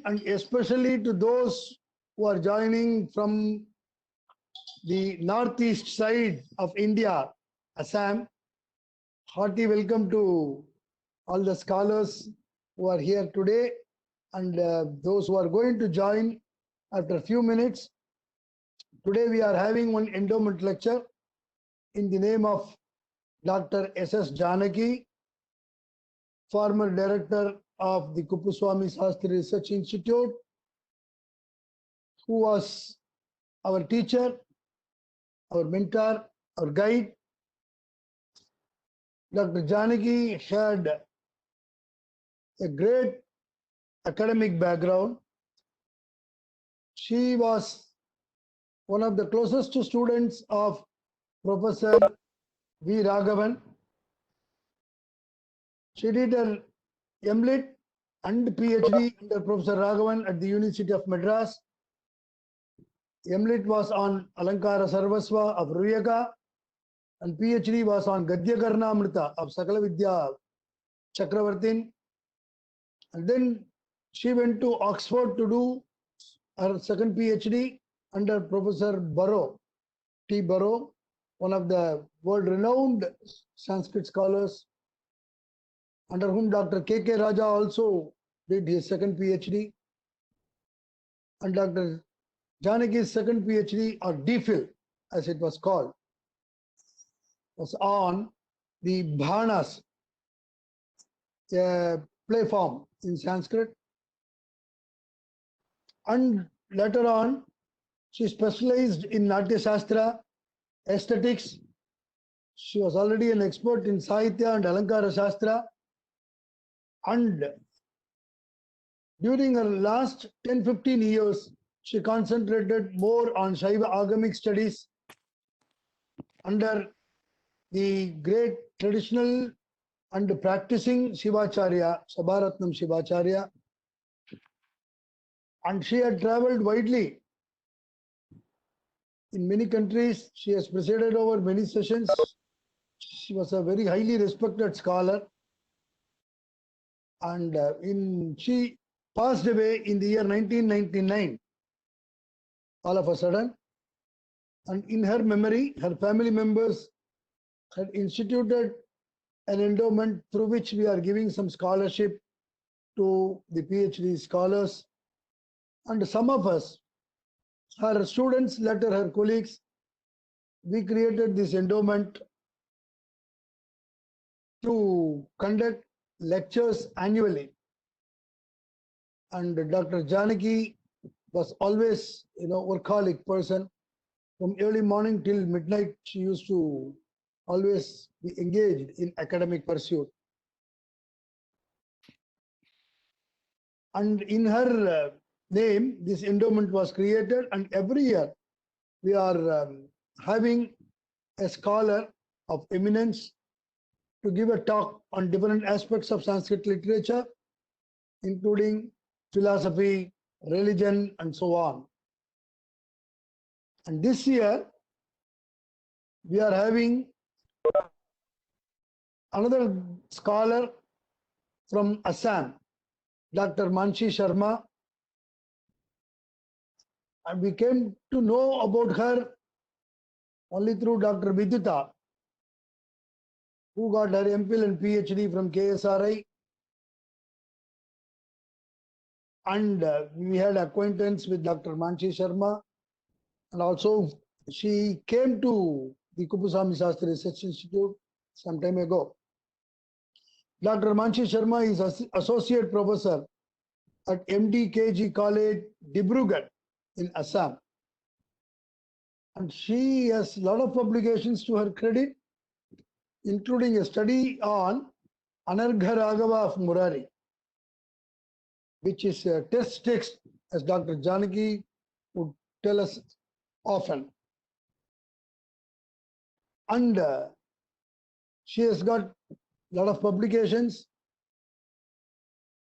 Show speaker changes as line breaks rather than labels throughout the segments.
and especially to those who are joining from the northeast side of India, Assam. Hearty welcome to all the scholars who are here today and those who are going to join after a few minutes. Today we are having one endowment lecture in the name of Dr. S.S. Janaki, former director of the Kuppuswamy Sastry Research Institute, who was our teacher, our mentor, our guide. Dr. Janaki had a great academic background. She was one of the closest students of Professor V. Raghavan. She did her MLit and PhD under Professor Raghavan at the University of Madras. MLit was on Alankara Sarvasva of Ruyaka and PhD was on Gadyakarnamrita of Sakala Vidya Chakravartin. And then she went to Oxford to do her second PhD under Professor Burrow, T. Burrow, one of the world-renowned Sanskrit scholars, under whom Dr. K.K. Raja also did his second PhD. And Dr. Janaki's second PhD, or DPhil, as it was called, was on the Bhanas, a play form in Sanskrit. And later on, she specialized in Natya Shastra, aesthetics. She was already an expert in Sahitya and Alankara Shastra. And during her last 10-15 years, she concentrated more on Shaiva Agamic studies under the great traditional and practicing Shivacharya, Sabharatnam Shivacharya. And she had traveled widely in many countries. She has presided over many sessions. She was a very highly respected scholar. And she passed away in the year 1999, all of a sudden. And in her memory, her family members had instituted an endowment through which we are giving some scholarship to the PhD scholars. And some of us, her students, later her colleagues, we created this endowment to conduct lectures annually. And Dr. Janaki was always, workaholic person. From early morning till midnight, she used to always be engaged in academic pursuit. And in her name, this endowment was created, and every year we are having a scholar of eminence to give a talk on different aspects of Sanskrit literature, including philosophy, religion, and so on. And this year, we are having another scholar from Assam, Dr. Manshi Sharma. And we came to know about her only through Dr. Vidyuta, who got her MPhil and PhD from KSRI. And we had acquaintance with Dr. Manshi Sharma. And also, she came to the Kuppuswamy Sastry Research Institute some time ago. Dr. Manshi Sharma is Associate Professor at MDKG College, Dibrugarh in Assam. And she has a lot of publications to her credit, including a study on Anargha Raghava of Murari, which is a test text, as Dr. Janaki would tell us often. And she has got a lot of publications,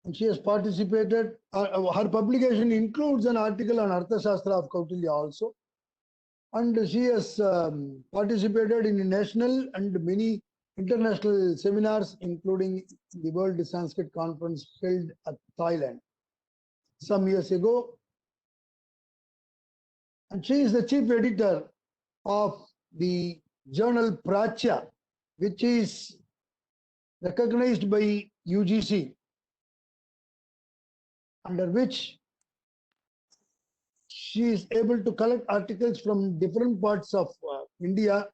and she has participated. Her publication includes an article on Arthashastra of Kautilya also. And she has participated in national and many international seminars, including the World Sanskrit Conference held at Thailand. some years ago. And she is the chief editor of the journal Prachya, which is recognized by UGC, under which she is able to collect articles from different parts of India,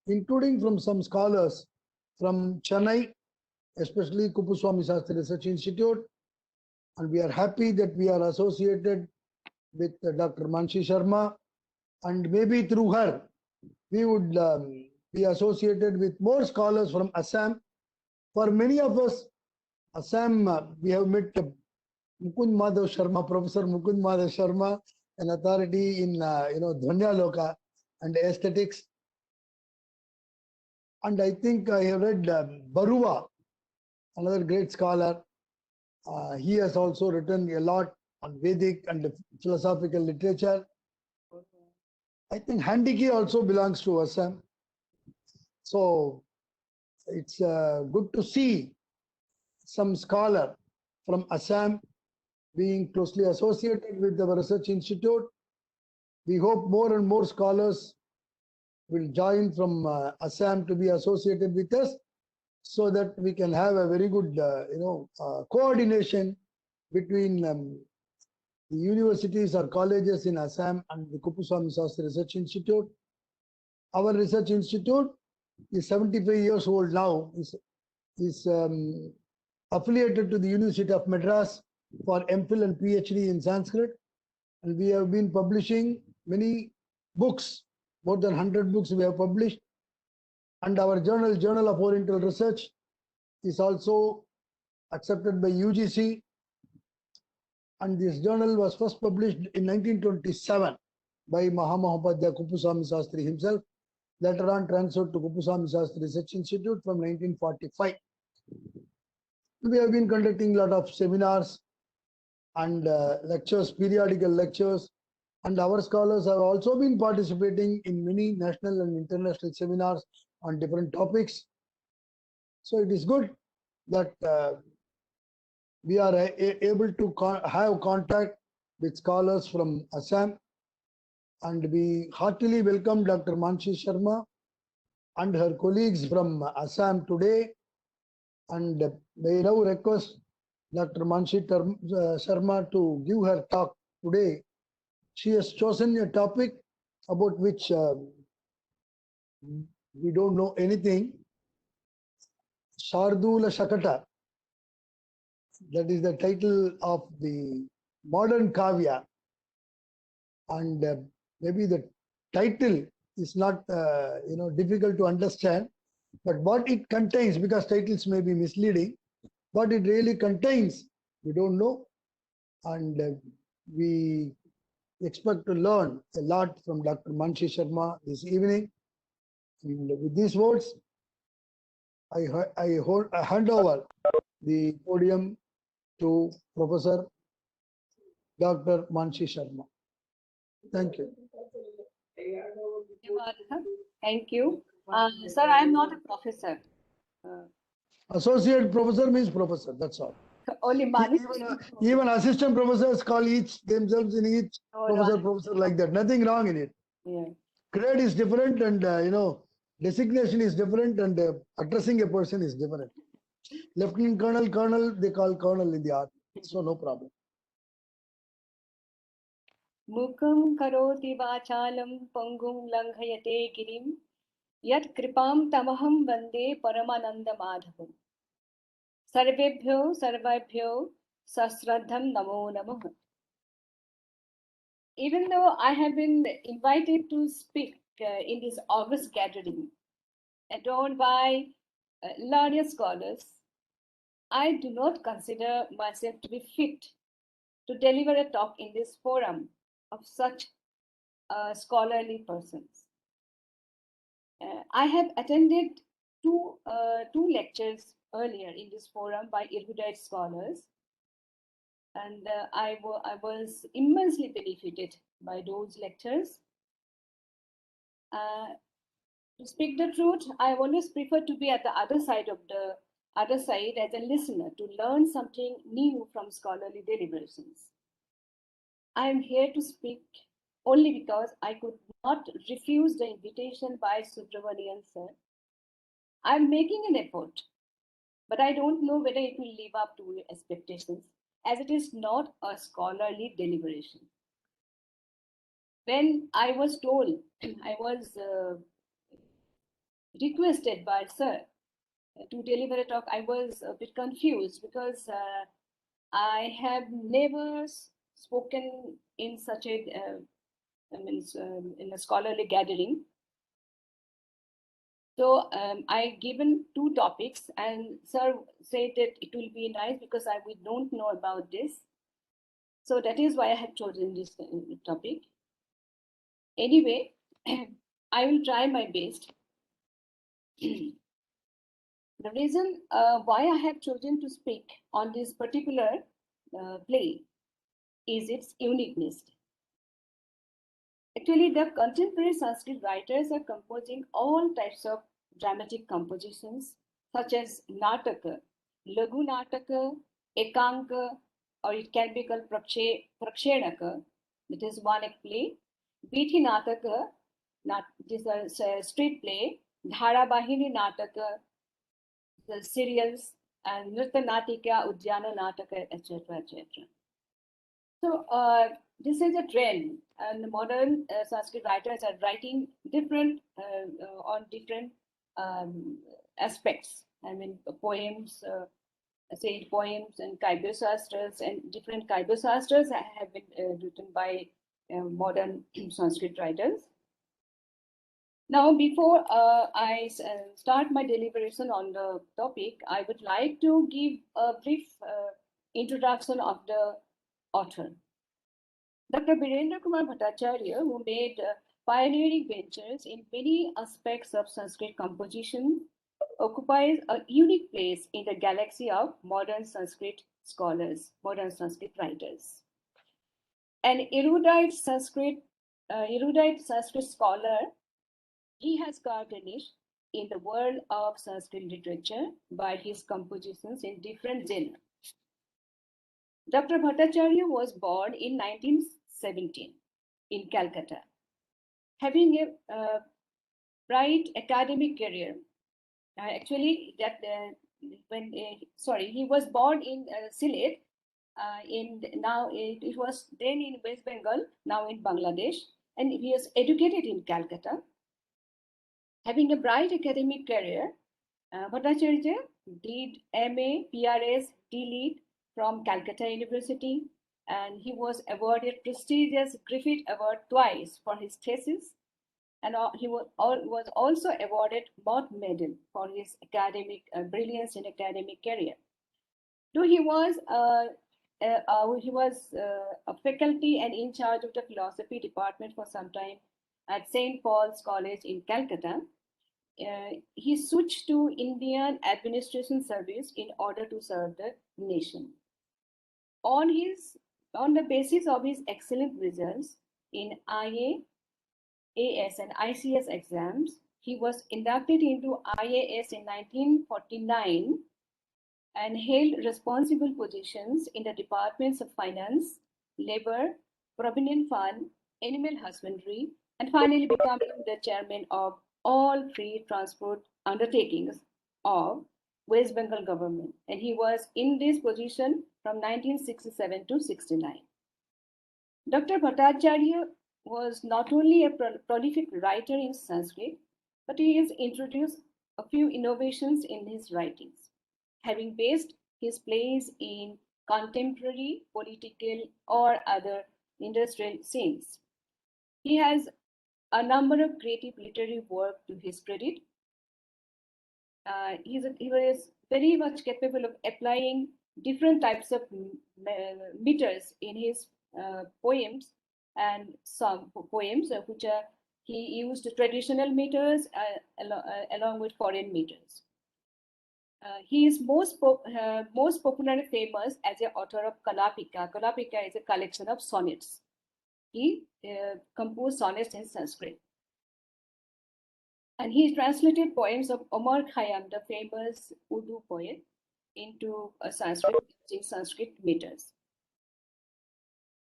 including from some scholars from Chennai, especially Kuppuswamy Sastry Research Institute. And we are happy that we are associated with Dr. Manshi Sharma, and maybe through her we would be associated with more scholars from Assam. For many of us, Assam, we have met Mukund Madhav Sharma, Professor Mukund Madhav Sharma, an authority in Dhvanya Loka and aesthetics. And I think I have read Barua, another great scholar. He has also written a lot on Vedic and philosophical literature. I think Handiki also belongs to Assam. So it's good to see some scholar from Assam being closely associated with our research institute. We hope more and more scholars will join from Assam to be associated with us, so that we can have a very good coordination between the universities or colleges in Assam and the Kuppuswamy Sastry Research Institute. Our research institute is 75 years old now, is affiliated to the University of Madras for MPhil and PhD in Sanskrit, and we have been publishing many books, more than 100 books we have published, and our Journal of Oriental Research is also accepted by UGC, and this journal was first published in 1927 by Mahamahopadhyaya Kuppuswamy Sastry himself, later on transferred to Kuppuswamy Sastry Research Institute from 1945. We have been conducting a lot of seminars and lectures, periodical lectures, and our scholars have also been participating in many national and international seminars on different topics. So it is good that we are able to have contact with scholars from Assam, and we heartily welcome Dr. Manshi Sharma and her colleagues from Assam today, and may now request Dr. Manshi Sharma to give her talk today. She has chosen a topic about which we don't know anything. Shardula Shakata, that is the title of the modern Kavya, and maybe the title is not difficult to understand, but what it contains, because titles may be misleading, what it really contains we don't know, and we expect to learn a lot from Dr. Manshi Sharma this evening. And with these words, I hand over the podium to Professor Dr. Manshi Sharma. Thank you.
Thank you. Sir, I am not a professor.
Associate professor means professor, that's all.
Only Mani.
Even assistant professors call each themselves in each professor like that. Nothing wrong in it.
Yeah.
Grade is different, and designation is different, and addressing a person is different. Lieutenant Colonel, Colonel, they call Colonel in the army, so no problem.
Mukam karoti vachalam pangum langhayate girim yat kripam tamaham vande paramananda madhavam sarvebhyo sarvabhyo sasradham namo namah. Even though I have been invited to speak in this August gathering, adorned by learned scholars, I do not consider myself to be fit to deliver a talk in this forum of such scholarly persons. I have attended two lectures earlier in this forum by erudite scholars, and I was immensely benefited by those lectures. To speak the truth, I always prefer to be at the other side as a listener, to learn something new from scholarly deliberations. I am here to speak only because I could not refuse the invitation by Subramanian sir. I am making an effort, but I don't know whether it will live up to your expectations, as it is not a scholarly deliberation. When I was told, I was requested by sir to deliver a talk, I was a bit confused because I have never spoken in such a, in a scholarly gathering. So I given two topics, and sir said that it will be nice because we don't know about this. So that is why I have chosen this topic. Anyway, I will try my best. The reason why I have chosen to speak on this particular play is its uniqueness. Actually, the contemporary Sanskrit writers are composing all types of dramatic compositions, such as Nataka, Lagu Nataka, Ekanka, or it can be called Prakshenaka, that is one act play, Bithi Nataka, this is a street play, Dharabahini Nataka, the serials, and Nrita Natika, Udyana Nataka, etc. etc. So this is a trend, and modern Sanskrit writers are writing different on different aspects. I mean, poems, say poems and Kaibya-sastras, and different Kaibya-sastras have been written by modern Sanskrit writers. Now, before I start my deliberation on the topic, I would like to give a brief introduction of the author. Dr. Birendra Kumar Bhattacharya, who made pioneering ventures in many aspects of Sanskrit composition, occupies a unique place in the galaxy of modern Sanskrit scholars, modern Sanskrit writers. An erudite Sanskrit scholar, he has carved a niche in the world of Sanskrit literature by his compositions in different genres. Dr. Bhattacharya was born in 1917 in Calcutta, having a bright academic career. Actually, he was born in Sylhet. Now it was then in West Bengal, now in Bangladesh, and he was educated in Calcutta. Having a bright academic career, Bhattacharya did MA, PRS, D.Litt from Calcutta University, and he was awarded prestigious Griffith Award twice for his thesis, and he was also awarded Mott Medal for his academic brilliance in academic career. Though he was a faculty and in charge of the philosophy department for some time at St. Paul's College in Calcutta, he switched to Indian administration service in order to serve the nation. On the basis of his excellent results in IA, AS and ICS exams, he was inducted into IAS in 1949 and held responsible positions in the departments of finance, labor, provident fund, animal husbandry, and finally becoming the chairman of all free transport undertakings of West Bengal government. And he was in this position from 1967 to 69. Dr. Bhattacharya was not only a prolific writer in Sanskrit, but he has introduced a few innovations in his writings, having based his plays in contemporary, political, or other industrial scenes. He has a number of creative literary work to his credit. He was very much capable of applying different types of meters in his poems, and some poems which are he used traditional meters along with foreign meters. He is most popular and famous as an author of Kalapika. Kalapika is a collection of sonnets. He composed sonnets in Sanskrit. And he translated poems of Omar Khayyam, the famous Urdu poet, into Sanskrit using Sanskrit meters.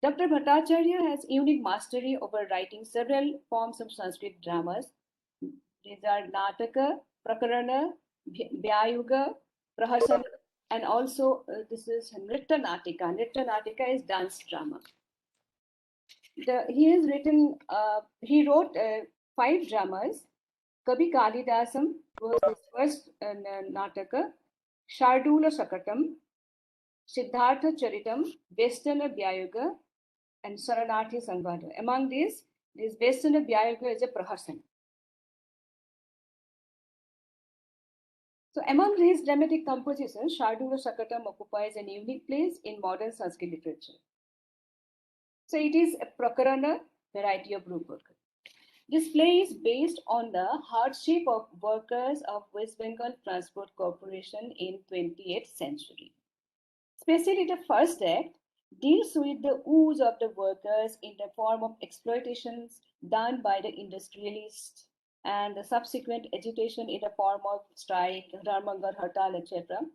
Dr. Bhattacharya has unique mastery over writing several forms of Sanskrit dramas. These are Nataka, Prakarana, Vyayuga, Prahasan, and also this is Nritta Natika. Nritta Natika is dance drama. He wrote 5 dramas. Kavi Kalidasam was his first Nataka, Shardula Shakatam, Siddhartha Charitam, Vestana Vyayuga, and Saranarthi Sangvada. Among these, this Vestana Vyayuga is a Prahasan. So among his dramatic compositions, Shardula Shakatam occupies an unique place in modern Sanskrit literature. So it is a Prakarana variety of group work. This play is based on the hardship of workers of West Bengal Transport Corporation in 20th century. Especially the first act deals with the woes of the workers in the form of exploitations done by the industrialists and the subsequent agitation in the form of strike, Dharmangar, Hartal, etc.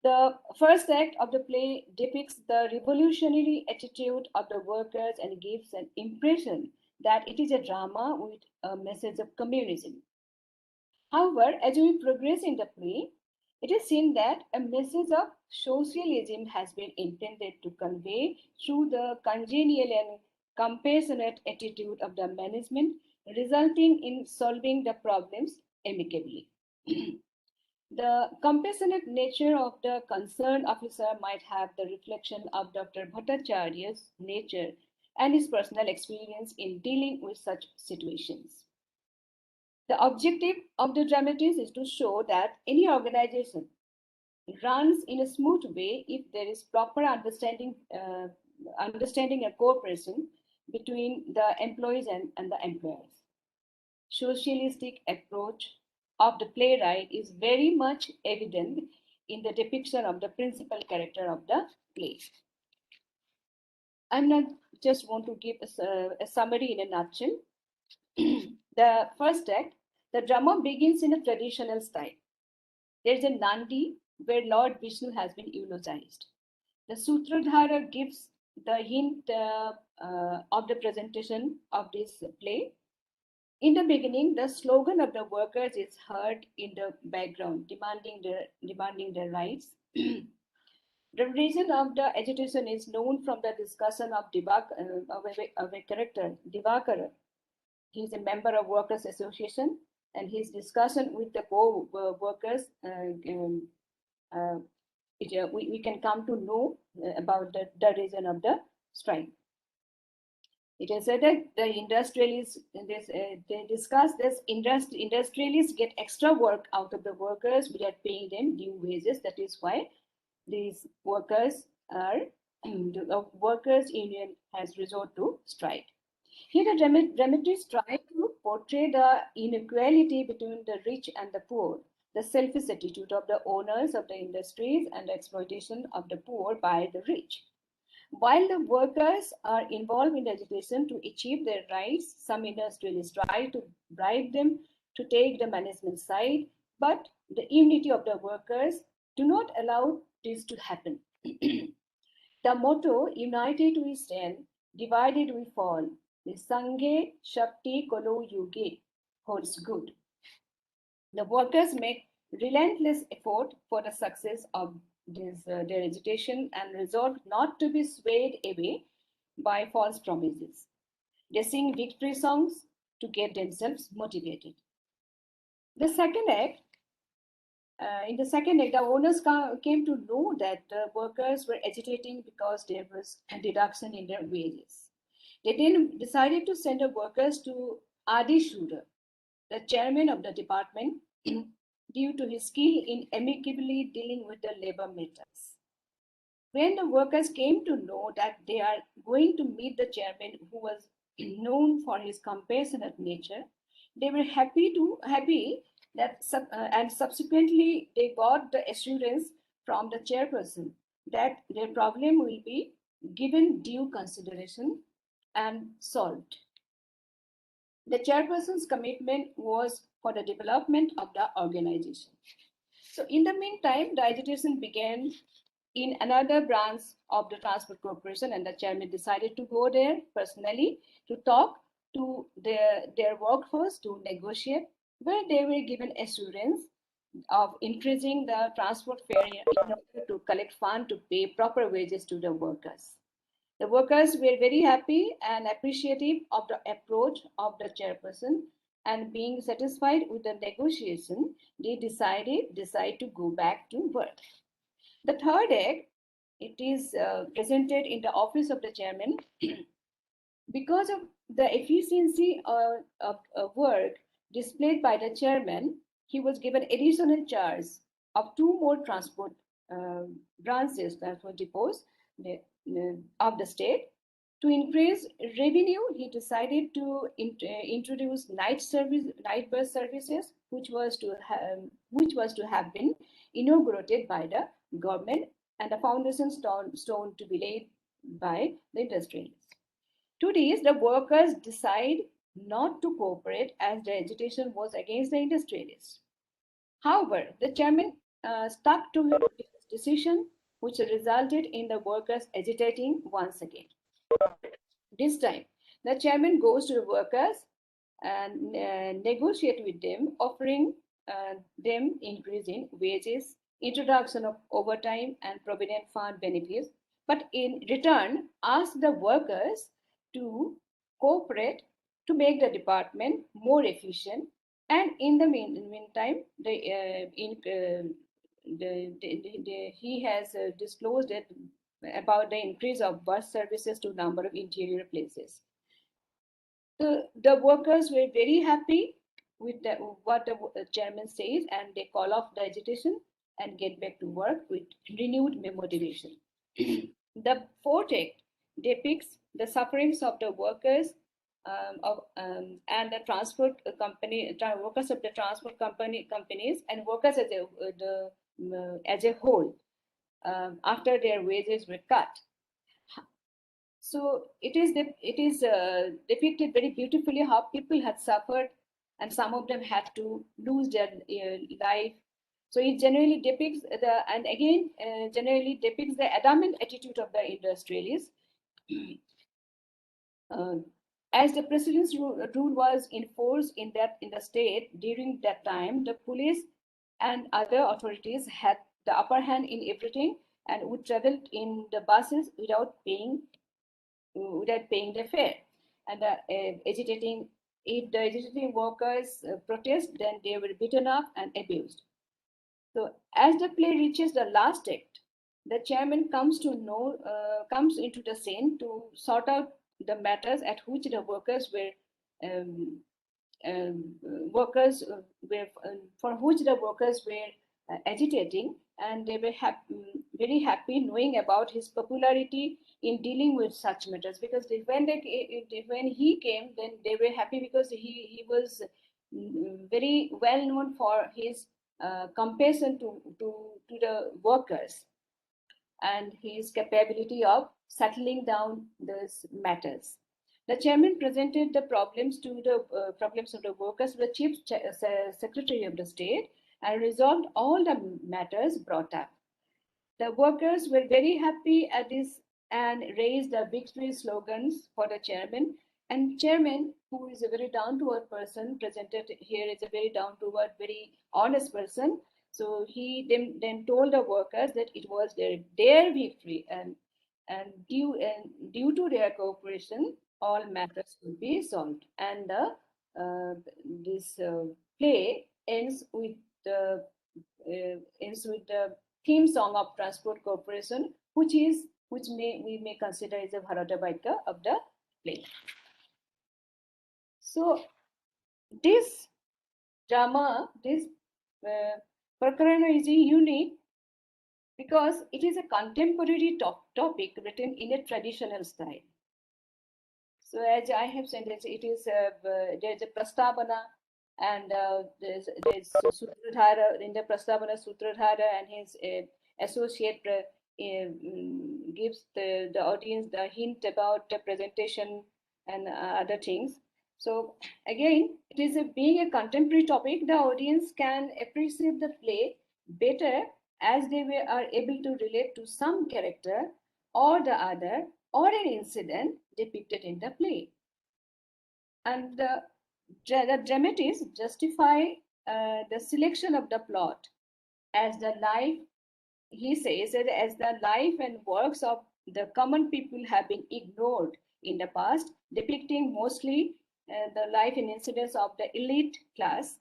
The first act of the play depicts the revolutionary attitude of the workers and gives an impression that it is a drama with a message of communism. However, as we progress in the play, it is seen that a message of socialism has been intended to convey through the congenial and compassionate attitude of the management, resulting in solving the problems amicably. The compassionate nature of the concerned officer might have the reflection of Dr. Bhattacharya's nature and his personal experience in dealing with such situations. The objective of the dramatist is to show that any organization runs in a smooth way if there is proper understanding and cooperation between the employees and the employers. Socialistic approach of the playwright is very much evident in the depiction of the principal character of the play. I'm not just want to give a summary in a nutshell. The first act, the drama begins in a traditional style. There is a Nandi where Lord Vishnu has been eulogized. The Sutradhara gives the hint of the presentation of this play. In the beginning, the slogan of the workers is heard in the background, demanding their rights. The reason of the agitation is known from the discussion of a character, Divakara. He is a member of Workers' Association, and his discussion with the co-workers, we can come to know about the reason of the strike. It is said that the industrialists, they discuss this, industrialists get extra work out of the workers without paying them due wages. That is why these workers are, the workers' union has resort to strike. Here the dramatists try to portray the inequality between the rich and the poor, the selfish attitude of the owners of the industries and the exploitation of the poor by the rich. While the workers are involved in agitation to achieve their rights, some industrialists try to bribe them to take the management side, but the unity of the workers do not allow this to happen. The motto, united we stand, divided we fall, the Sanghe Shakti Kolo Yuge, holds good. The workers make relentless effort for the success of their agitation and resolve not to be swayed away by false promises. They sing victory songs to get themselves motivated. The second act, in the second act, the owners came to know that the workers were agitating because there was a deduction in their wages. They then decided to send the workers to Adi Shura, the chairman of the department, due to his skill in amicably dealing with the labor matters. When the workers came to know that they are going to meet the chairman, who was known for his compassionate nature, they were happy that and subsequently they got the assurance from the chairperson that their problem will be given due consideration and solved. The chairperson's commitment was for the development of the organization. So in the meantime, the agitation began in another branch of the Transport Corporation, and the chairman decided to go there personally to talk to their workforce to negotiate, where they were given assurance of increasing the transport fare in order to collect funds to pay proper wages to the workers. The workers were very happy and appreciative of the approach of the chairperson, and being satisfied with the negotiation, they decide to go back to work. The third act, it is presented in the office of the chairman. Because of the efficiency of work displayed by the chairman, he was given additional charge of 2 more transport branches, transport depots of the state. To increase revenue, he decided to introduce night bus services, which was to have been inaugurated by the government, and the foundation stone to be laid by the industrialists. To this, the workers decide not to cooperate as the agitation was against the industrialists. However, the chairman stuck to his decision, which resulted in the workers agitating once again. This time, the chairman goes to the workers and negotiate with them, offering them increase in wages, introduction of overtime and provident fund benefits, but in return ask the workers to cooperate to make the department more efficient. And in the meantime, he has disclosed it about the increase of bus services to number of interior places. The workers were very happy with what the chairman says, and they call off the agitation and get back to work with renewed motivation. The fourth act depicts the sufferings of the workers and the transport company, workers of the transport companies, and workers as a whole after their wages were cut. So it is depicted very beautifully how people had suffered, and some of them had to lose their life. So it generally depicts generally depicts the adamant attitude of the industrialists. As the president's rule was enforced in the state during that time, the police and other authorities had the upper hand in everything and would travel in the buses without paying the fare. And if the agitating workers protest, then they were beaten up and abused. So as the play reaches the last act, the chairman comes into the scene to sort out the matters at which the workers were for which the workers were agitating, and they were very happy knowing about his popularity in dealing with such matters, because when he came, then they were happy because he was very well known for his compassion to the workers and his capability of settling down these matters. The chairman presented the problems of the workers to the chief secretary of the state and resolved all the matters brought up. The workers were very happy at this and raised the victory slogans for the chairman. And chairman, who is a very down-to-earth person, presented here as a very down-to-earth, very honest person. So he then told the workers that it was their victory, and due to their cooperation, all matters will be solved. And this play ends with the theme song of Transport Corporation, which we may consider as a Bharata Vaika of the play. So this drama, this Prakarana is unique because it is a contemporary topic written in a traditional style. So as I have said, it is there's a Prastabana, and there's Sutradhara. In the Prastabana, Sutradhara and his associate gives the audience the hint about the presentation and other things. So again, it is being a contemporary topic, the audience can appreciate the play better as they are able to relate to some character or the other or an incident depicted in the play. And the dramatists justify the selection of the plot as the life, he says, that as the life and works of the common people have been ignored in the past, depicting mostly the life and incidents of the elite class.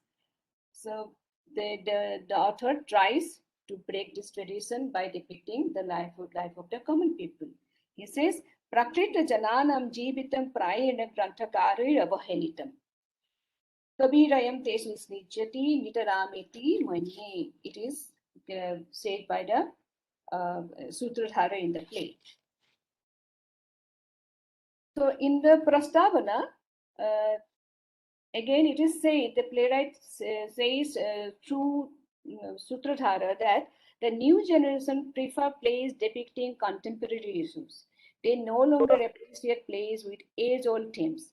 So the author tries to break this tradition by depicting the life of the common people. He says, Prakrita Jananam Jeevitam Prayena Granthakarir Avahelitam. Kabirayam Tesu Snijati Nitarameti Manye. It is said by the Sutradhara in the play. So in the Prastavana, again it is said, the playwright says through Sutradhara that the new generation prefer plays depicting contemporary issues. They no longer appreciate plays with age-old themes.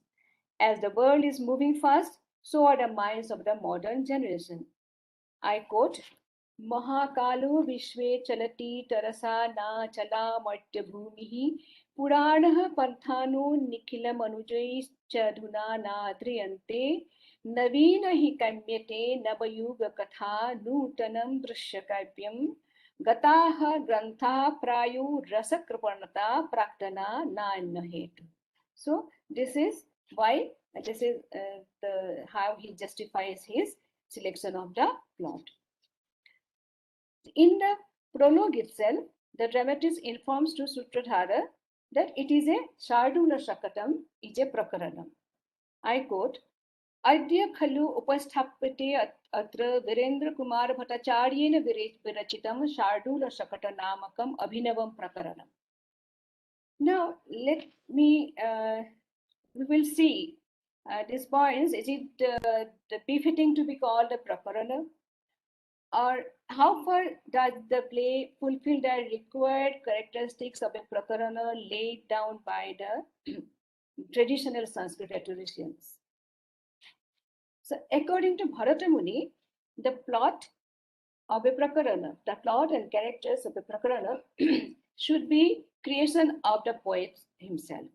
As the world is moving fast, so are the minds of the modern generation. I quote, Mahakalu Vishwe Chalati Tarasa Na Chala Matya Bhumihi Puranah Panthanu Nikhila Manujai Chadhuna Na Adriyante Navina Hi Kamyate Navayuga Katha Nutanam Drishyakavyam Gataha Grantha Prayu Rasakrapanata Praktana Na Nahetu. So this is why, this is how he justifies his selection of the plot. In the prologue itself, the dramatist informs to Sutradhara that it is a Shardula Shakatam, is a Prakaranam. I quote, Adya Khalu Upasthapate Atra Virendra Kumar Bhattacharyena Virachitam Shardula Shakata Namakam Abhinavam Prakaranam. Now, let me, we will see these points. Is it befitting to be called a Prakarana? Or how far does the play fulfill the required characteristics of a Prakarana laid down by the traditional Sanskrit rhetoricians? So according to Bharata Muni, the plot of a Prakarana, the plot and characters of a Prakarana should be creation of the poet himself.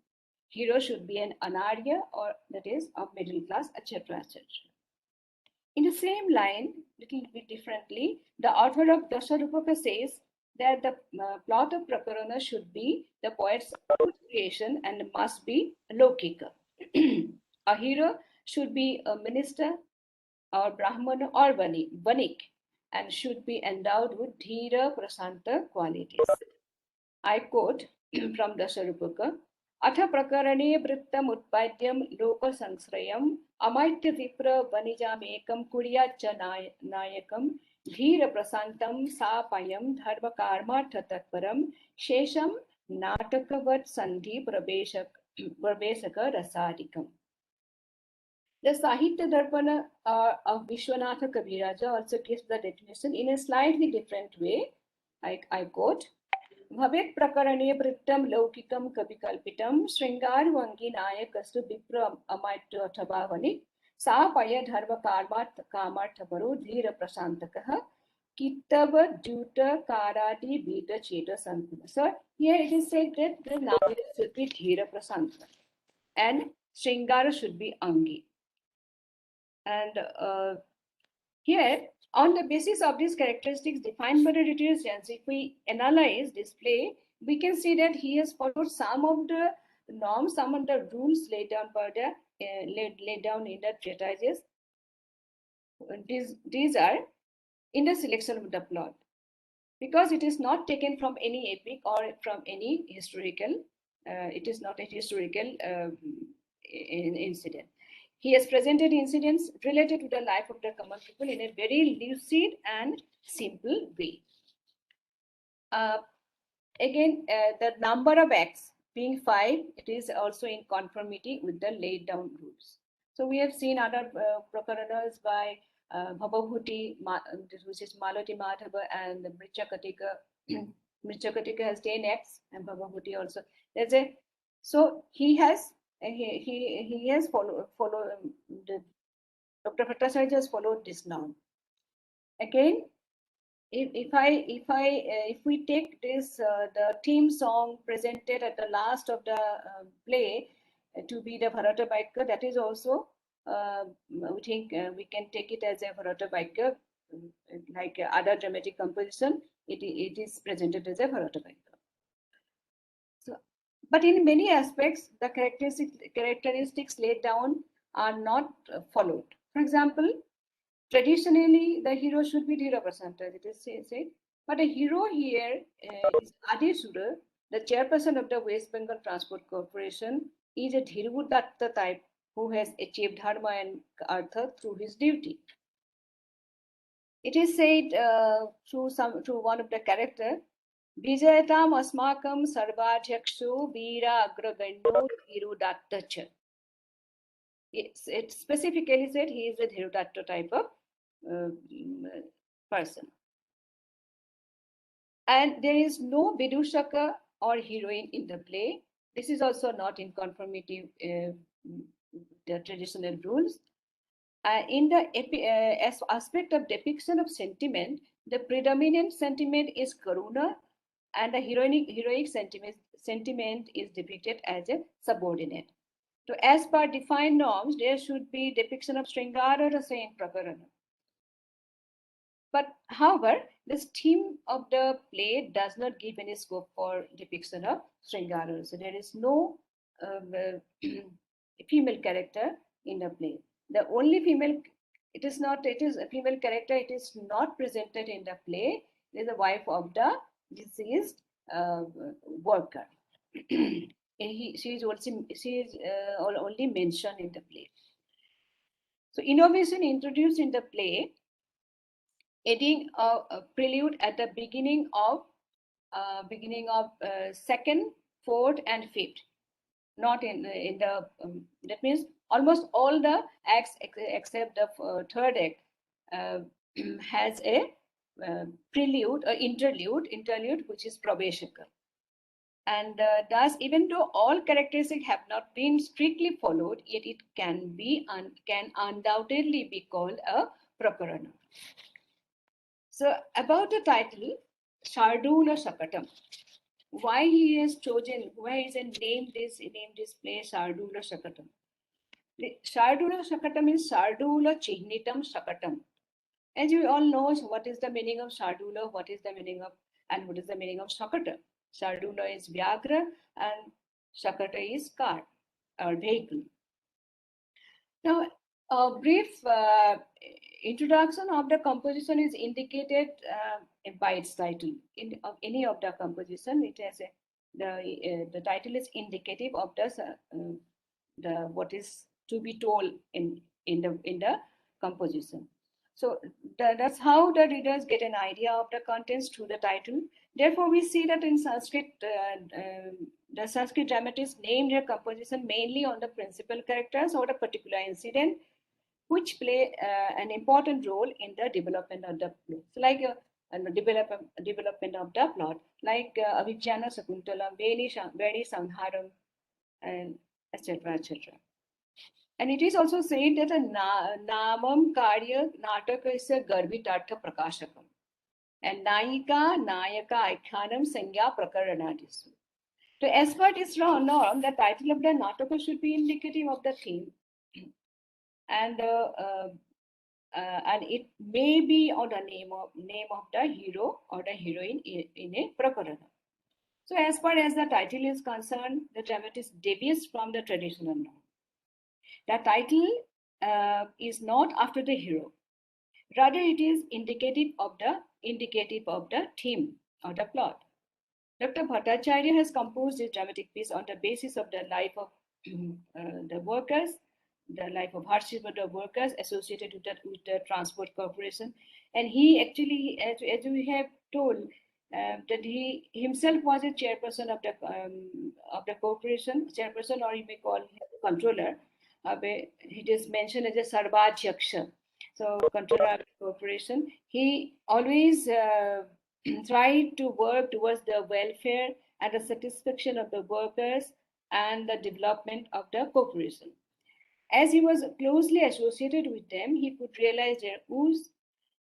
Hero should be an Anarya, or that is of middle class, etc., etc. In the same line, little bit differently, the author of Dasarupaka says that the plot of Prakarana should be the poet's own creation and must be Lokika. A hero should be a minister or Brahmana or Vanik and should be endowed with Dhira Prasanta qualities. I quote from Dasarupaka, Atha prakarane vrittam utpadyam loka sangsrayam amaitya vipra vanijam ekam kuryacha nayakam dhira prasantam sapayam dharma karma tatparam shesham natakavat sandhi pravesaka rasadikam. The Sahitya Darpana of Vishwanatha Kabiraja also gives the definition in a slightly different way. I quote, Bhavet prakarane vrittam laukikam kavikalpitam shringarvangi nayakastu vipra amaitya athabhavani sapaya dharma kamarthaparu dhira prasantakaha kittava duta karati beta cheta sankuna. So here it is said that the Nayaka should be dhira prasanta and Shringara should be Angi. And here, on the basis of these characteristics defined by the rhetoricians, if we analyze this play, we can see that he has followed some of the norms, some of the rules laid down by the laid down in the treatises. These are in the selection of the plot, because it is not taken from any epic or from any historical. It is not a historical incident. He has presented incidents related to the life of the common people in a very lucid and simple way. Again, the number of acts being 5, it is also in conformity with the laid down rules. So we have seen other prakaranas by Bhababhuti, which is Malati Madhava, and Mrichakatika. Mrichakatika has 10 acts, and Bhababhuti also. There's a, so he has followed the Dr. Bhattacharya has followed this norm. Again, if we take this the theme song presented at the last of the play to be the Bharata Vaikya, that is also we think we can take it as a Bharata Vaikya, like other dramatic composition. It is presented as a Bharata Vaikya. So, but in many aspects, the characteristics laid down are not followed. For example, traditionally, the hero should be Dhira Prasanta, it is said. But a hero here is Adi Sura, the chairperson of the West Bengal Transport Corporation, is a Dhirudatta type who has achieved dharma and artha through his duty. It is said through one of the character, Vijayatam Asmakam Sarvadhyakshu Veera Agraganyo Dhirudatta Cha. It specifically said he is a Dhirudatta type of person. And there is no Vidushaka or heroine in the play. This is also not in conformity with the traditional rules. In the aspect of depiction of sentiment, the predominant sentiment is Karuna, and the heroic sentiment is depicted as a subordinate. So as per defined norms, there should be depiction of Sringara Rasa in Prakarana. But however, this theme of the play does not give any scope for depiction of Sringara. So there is no female character in the play. The only female, it is a female character, it is not presented in the play. It is the wife of the deceased worker. She is only mentioned in the play. So innovation introduced in the play, adding a prelude at the beginning of second, fourth, and fifth. Not in the that means almost all the acts except the third act has a prelude, interlude, which is Praveshaka. And thus, even though all characteristics have not been strictly followed, yet it can undoubtedly be called a Prakarana. So about the title, Shardula Shakatam. Why he has named this play Shardula Shakatam? Shardula Shakatam is Shardula Chihnitam Shakatam. As you all know, what is the meaning of Shardula, what is the meaning of Shakata? Shardula is Vyagra and Shakata is cart or vehicle. Now, a brief introduction of the composition is indicated by its title. In any of the composition, it has the title is indicative of the what is to be told in the composition. So that's how the readers get an idea of the contents through the title. Therefore, we see that in Sanskrit, the Sanskrit dramatists named their composition mainly on the principal characters or a particular incident, which play an important role in the development of the plot. So like development of the plot, like Avijnana Sakuntala, Veni Sangharam, and etc. etc. And it is also said that a namam karya nataka is a garvitartha prakashakam. And Nayika, Nayaka, Aikhanam, Sangya, Prakaranadisu. So as per this norm, the title of the Nataka should be indicative of the theme. And it may be on the name of the hero or the heroine in a Prakarana. So as far as the title is concerned, the dramatist deviates from the traditional norm. The title is not after the hero. Rather, it is indicative of the theme or the plot. Dr. Bhattacharya has composed this dramatic piece on the basis of the life of the workers, the life of hardship of the workers associated with the transport corporation. And he actually, as we have told, that he himself was a chairperson of the corporation, chairperson, or you may call him controller. It is mentioned as a Sarvadhyaksha. So controller of the corporation. He always tried to work towards the welfare and the satisfaction of the workers and the development of the corporation. As he was closely associated with them, he could realize their woes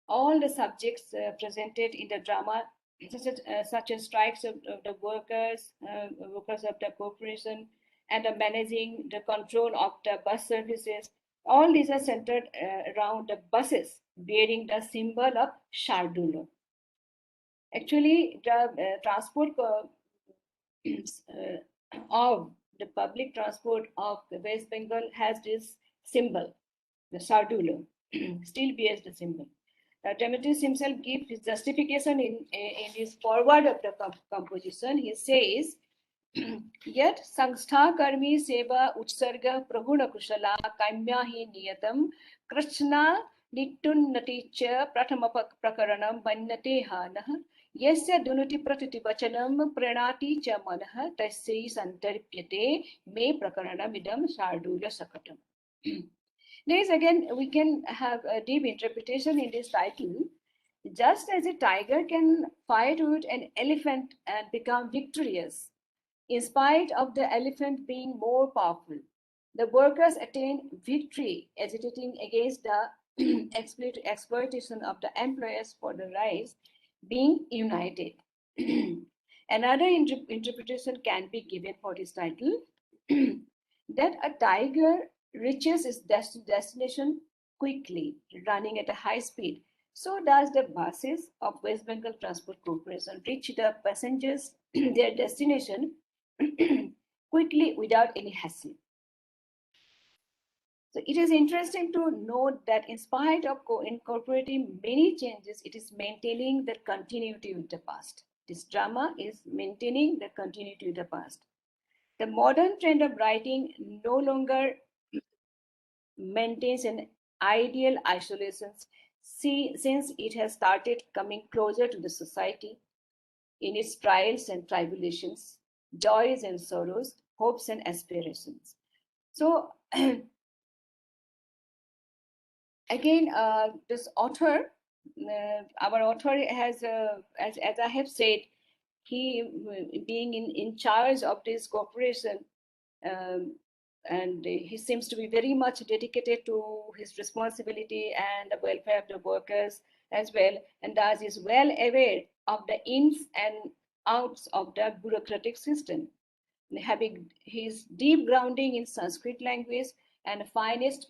all the subjects presented in the drama, such as strikes of the workers of the corporation, and the managing the control of the bus services. All these are centered around the buses bearing the symbol of Shardulo. Actually, the transport of the public transport of the West Bengal has this symbol, the Shardulo, still bears the symbol. Dematis himself gives his justification in his forward of the composition. He says, yet Sangstha Karmi Seva Utsarga Praguna Kushala Kaimya Hi Niyatam Krishna Nitunnati Cha Pratama Prakaranam Banyate Hanah Yasya Dunuti Pratiti Vachanam Pranati Cha Manah Tasya Santarpyate Me Prakaranam Idam Shardula Sakatam. There is again, we can have a deep interpretation in this title. Just as a tiger can fight with an elephant and become victorious, in spite of the elephant being more powerful, the workers attain victory agitating against the exploitation of the employers for the rise, being united. Another interpretation can be given for this title that a tiger reaches its destination quickly, running at a high speed. So does the buses of West Bengal Transport Corporation reach the passengers their destination quickly without any hassle. So it is interesting to note that in spite of incorporating many changes, it is maintaining the continuity with the past. This drama is maintaining the continuity with the past. The modern trend of writing no longer maintains an ideal isolation since it has started coming closer to the society in its trials and tribulations, joys and sorrows, hopes and aspirations. So again, this author, our author has, as I have said, he being in charge of this corporation, and he seems to be very much dedicated to his responsibility and the welfare of the workers as well, and thus is well aware of the ins and outs of the bureaucratic system. Having his deep grounding in Sanskrit language and finest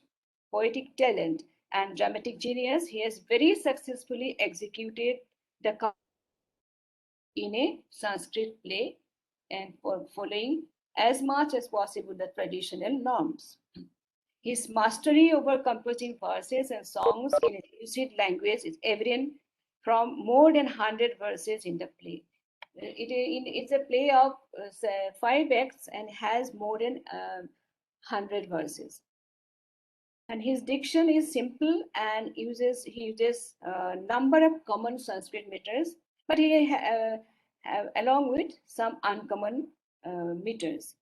poetic talent and dramatic genius, he has very successfully executed the in a Sanskrit play and for following as much as possible the traditional norms. His mastery over composing verses and songs in a lucid language is evident from more than 100 verses in the play. It's a play of 5 acts and has more than 100 verses. And his diction is simple and he uses a number of common Sanskrit meters, but he along with some uncommon meters.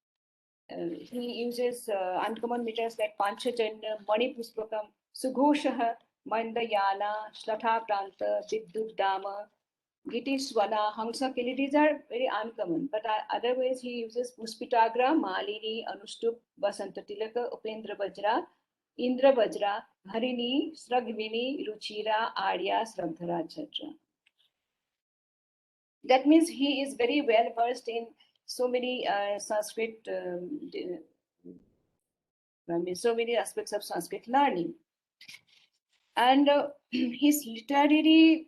He uses uncommon meters like Panchajanya, Manipuspakam, Sughoshaha, Mandayana, Shlatapranta, Viddudama, Gitiswana, Hangsakili. These are very uncommon, but otherwise he uses Puspitagra, Malini, Anustup, Vasantatilaka, Upendra Vajra, Indra Vajra, Harini, Sragvini, Ruchira, Arya, Sragdhara, etc. That means he is very well versed in so many Sanskrit, so many aspects of Sanskrit learning. And his literary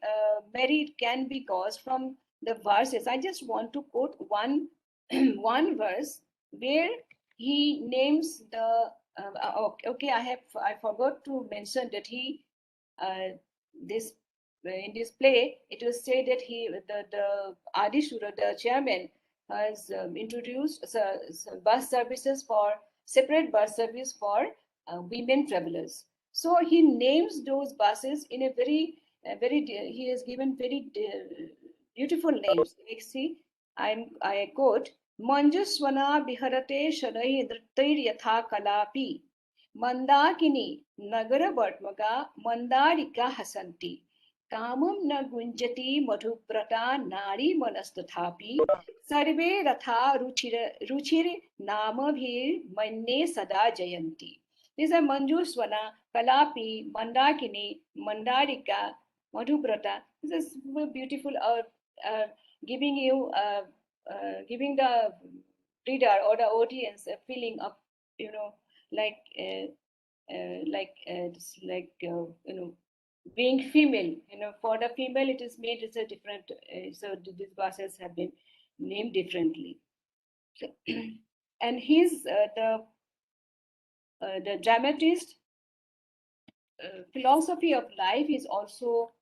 merit can be caused from the verses. I just want to quote one one verse where he names the okay, I forgot to mention that he this in this play it was said that the Adishura, the chairman, has introduced bus services for separate bus service for women travelers. So he names those buses in a very he has given very beautiful names. Like see, I quote, Manjuswana Biharate Shanai Nrittair Yatha Kalapi Mandakini Nagara Bartmaga Mandarika Hasanti Kamam na gunjati madhuprata nari manastathapi sarve ratha ruchir nama bhir manne sada jayanti. These are Manjuswana, Kalapi, Mandakini, Mandarika, Madhubrata. This is beautiful, giving you, giving the reader or the audience a feeling of, you know, like, being female. For the female, it is made as a different. So these verses have been named differently. So, and he's the dramatist philosophy of life is also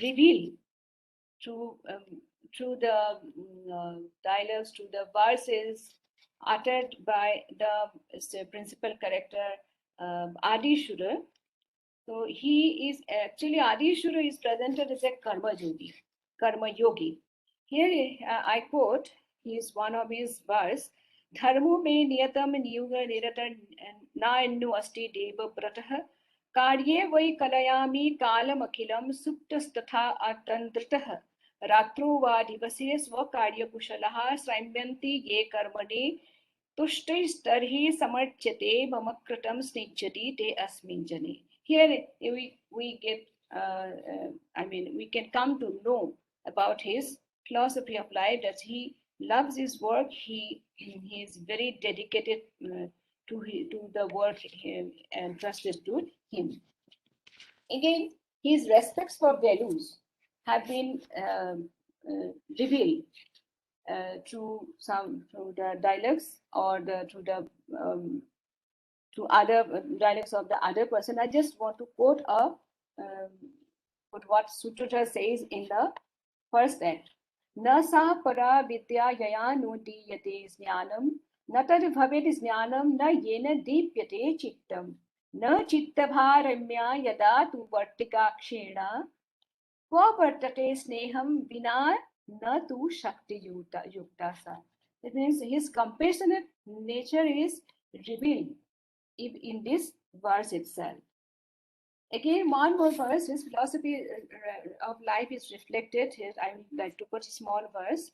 revealed through the dialogues, through the verses uttered by the principal character, Adi Shura. So he is actually, Adi Shura is presented as a karma yogi. Here I quote, his one of his verse, "Dharmo me niyatam niyuga niratan na ennu asti deva pratah कार्ये वै कलयामि कालमखिलं सुप्तस्तथा अतन्त्रितः रात्रो वा दिवसे स्वकार्यकुशलः श्राम्यन्ति ये कर्मणि तुष्टैस्तर्हि समर्च्यते मम कृतं स्निग्ध्यति ते अस्मिन् जने." Here we get, we can come to know about his philosophy of life, that he loves his work. He is very dedicated to the work entrusted to him. Again, his respects for values have been revealed through the dialogues or through the to other dialects of the other person. I just want to quote what Sutrata says in the first act. Na sa para vidya yaya no diyate jnanam, na tad bhavet jnanam, na yena dipyate chittam, na chittabharamya yada tu vartikakshena, kva vartate sneham vina na tu shakti yukta sa. That means his compassionate nature is revealed in this verse itself. Again, one more verse, his philosophy of life is reflected here. I would like to put a small verse.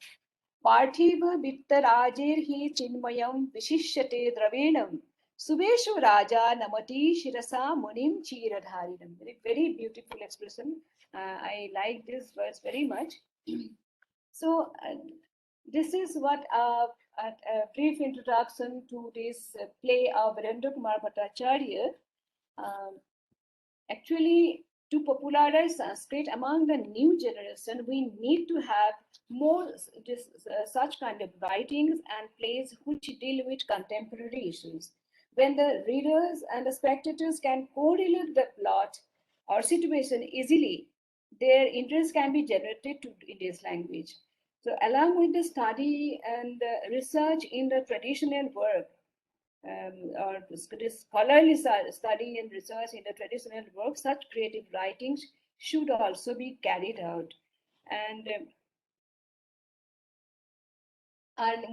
Parthiva vittarajir hi chinmayam vishishyate dravenam. Subeshu Raja Namati Shirasa Munim Chiradharinam. Very, very beautiful expression. I like this verse very much. So, this is what a brief introduction to this play of Virendra Kumar Bhattacharya. Actually, to popularize Sanskrit among the new generation, we need to have more such kind of writings and plays which deal with contemporary issues. When the readers and the spectators can correlate the plot or situation easily, their interest can be generated to in this language. So, along with the study and research in the traditional work, or scholarly study and research in the traditional work, such creative writings should also be carried out. And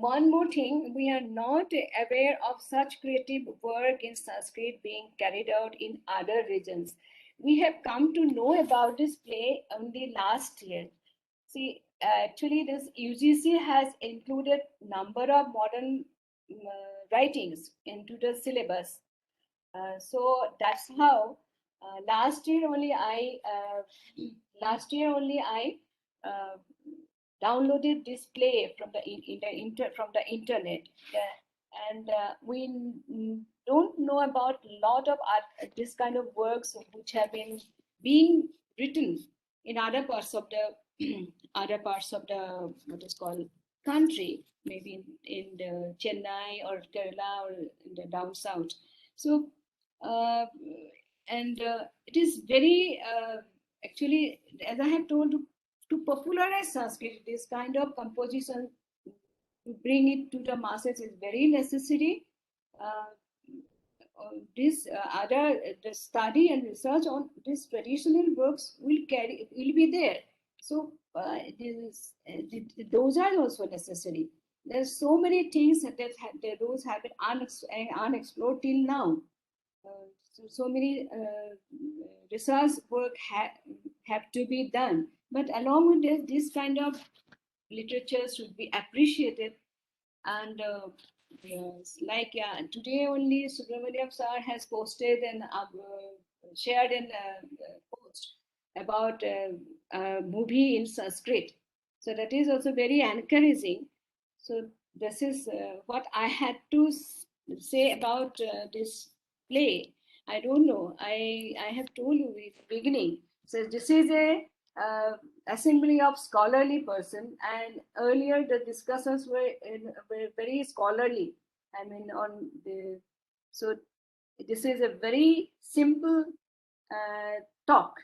one more thing, we are not aware of such creative work in Sanskrit being carried out in other regions. We have come to know about this play only last year. See, actually, this UGC has included number of modern writings into the syllabus. So that's how last year only I downloaded this play from the internet, and we don't know about a lot of this kind of works which have been being written in other parts of the what is called country, maybe in the Chennai or Kerala or in the down south. So it is very actually, as I have told, to popularize Sanskrit, this kind of composition, to bring it to the masses is very necessary. This other the study and research on these traditional works will be there. So those are also necessary. There's so many things that those have been unexplored till now. So many research work have to be done. But along with this kind of literature should be appreciated. And yes, like today only Subramaniam sir has posted and shared in post about a movie in Sanskrit. So that is also very encouraging. So this is what I had to say about this play. I don't know. I have told you in the beginning. So this is a assembly of scholarly person, and earlier the discussants were very scholarly. I mean, on the so this is a very simple talk,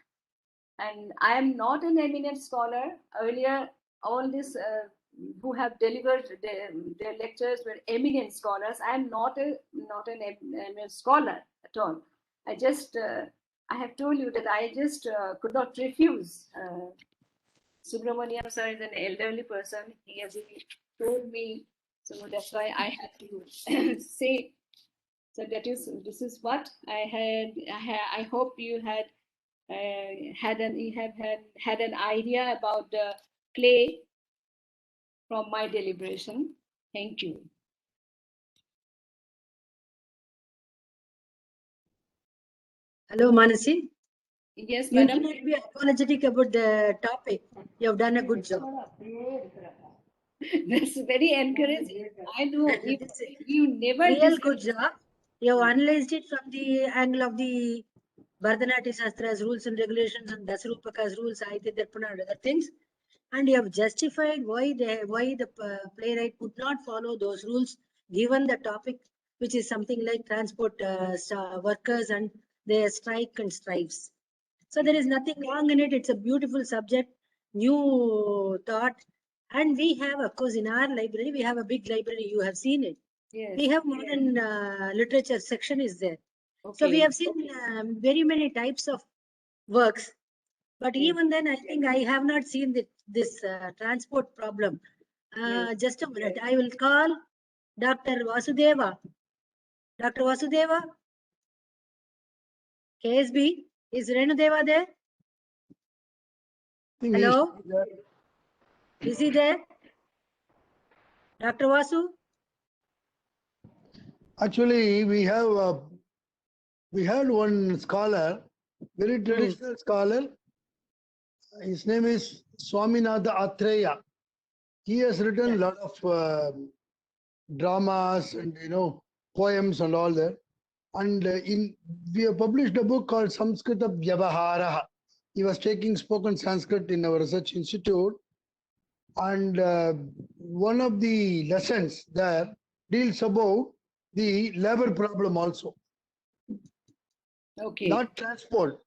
and I am not an eminent scholar. Earlier, all this who have delivered their lectures were eminent scholars. I am not an eminent scholar at all. I just I have told you that I just could not refuse. Subramaniam sir is an elderly person. He has told me, so that's why I had to say. So this is what I had. I hope you had you have had an idea about the play from my deliberation. Thank you.
Hello, Manasi.
Yes,
You
madam.
need not be apologetic about the topic. You have done a good job.
That's very encouraging. I know
This is
you never
real good job. You have analyzed it from the angle of the Bharatanatyam Shastra's rules and regulations and Dasarupaka's rules, Sahitya Darpana and other things. And you have justified why the playwright could not follow those rules given the topic, which is something like transport workers and their strike and stripes. So there is nothing wrong in it. It's a beautiful subject, new thought. And we have, of course, in our library, we have a big library. You have seen it.
Yes.
We have modern literature section is there.
Okay.
So we have seen very many types of works. But even then, I think I have not seen this transport problem. Just a minute. I will call Dr. Vasudeva. Dr. Vasudeva, KSB, is Renudeva there?
think he
Hello?
should be there.
Is he there? Dr. Vasu?
Actually, we had one scholar, very traditional scholar. His name is Swaminatha Atreya. He has written a lot of dramas and poems and all that. And we have published a book called Samskrita Vyavaharaha. He was taking spoken Sanskrit in our research institute, and one of the lessons there deals about the labor problem also.
Okay.
Not transport,